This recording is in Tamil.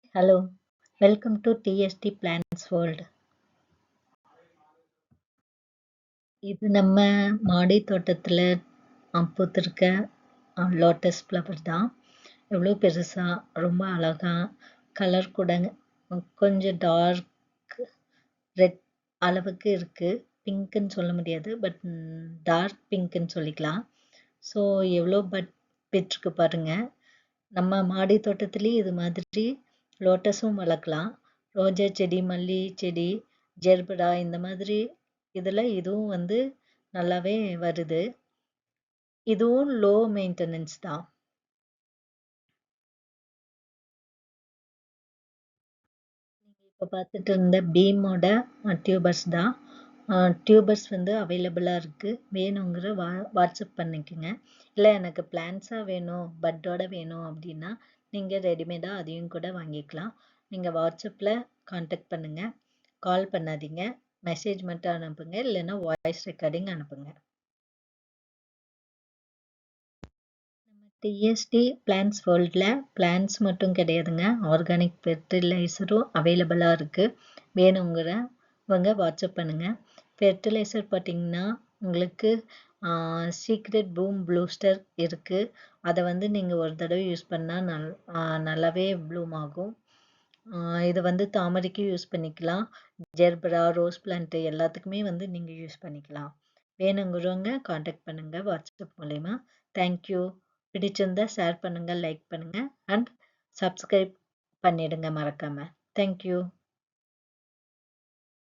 Hello, welcome to TST Plants World. இது நம்ம மாடி தோட்டத்தில் பூத்திருக்க லோட்டஸ் ஃப்ளவர் தான். எவ்வளோ பெருசா ரொம்ப அழகா கலர் கூட கொஞ்சம் டார்க் ரெட் அளவுக்கு இருக்கு. பிங்க்குன்னு சொல்ல முடியாது, பட் டார்க் பிங்க்குன்னு சொல்லிக்கலாம். ஸோ எவ்வளோ பட் விட்டுருக்கு பாருங்க. நம்ம மாடி தோட்டத்துலேயே இது மாதிரி லோட்டஸும் வளர்க்கலாம். ரோஜா செடி, மல்லி செடி, ஜெர்பரா இந்த மாதிரி இதில் இதுவும் வந்து நல்லாவே வருது. இதுவும் லோ மெயின்டெனன்ஸ் தான். நீங்கள் இப்போ பார்த்துட்டு இருந்த பீமோட டியூபர்ஸ் தான். டியூபர்ஸ் வந்து அவைலபிளாக இருக்குது. வேணுங்கிற வாட்ஸ்அப் பண்ணிக்கோங்க. இல்லை எனக்கு பிளான்ஸாக வேணும், பட்டோட வேணும் அப்படின்னா நீங்கள் ரெடிமேடாக அதையும் கூட வாங்கிக்கலாம். நீங்கள் வாட்ஸ்அப்பில் காண்டாக்ட் பண்ணுங்கள். கால் பண்ணாதீங்க, மெசேஜ் மட்டும் அனுப்புங்க, இல்லைன்னா வாய்ஸ் ரெக்கார்டிங் அனுப்புங்க. டிஎஸ்டி பிளான்ஸ் வேர்ல்டில் பிளான்ஸ் மட்டும் கிடையாதுங்க, ஆர்கானிக் ஃபெர்டிலைசரும் அவைலபிளாக இருக்குது. வேணுங்கிறவங்க வாட்ஸ்அப் பண்ணுங்கள். ஃபெர்டிலைசர் பார்த்தீங்கன்னா உங்களுக்கு சீக்ரெட் பூம் ப்ளூஸ்டர் இருக்குது. அதை வந்து நீங்கள் ஒரு தடவை யூஸ் பண்ணால் நல்லாவே ப்ளூம் ஆகும். இது வந்து தாமரைக்கு யூஸ் பண்ணிக்கலாம். ஜெர்பரா, ரோஸ் பிளான்ட்டு எல்லாத்துக்குமே வந்து நீங்கள் யூஸ் பண்ணிக்கலாம். வேணுங்கிறவங்க காண்டாக்ட் பண்ணுங்கள் வாட்ஸ்அப் மூலயமா. தேங்க்யூ. பிடிச்சிருந்தா ஷேர் பண்ணுங்கள், லைக் பண்ணுங்கள் அண்ட் சப்ஸ்கிரைப் பண்ணிடுங்க மறக்காமல். தேங்க்யூ.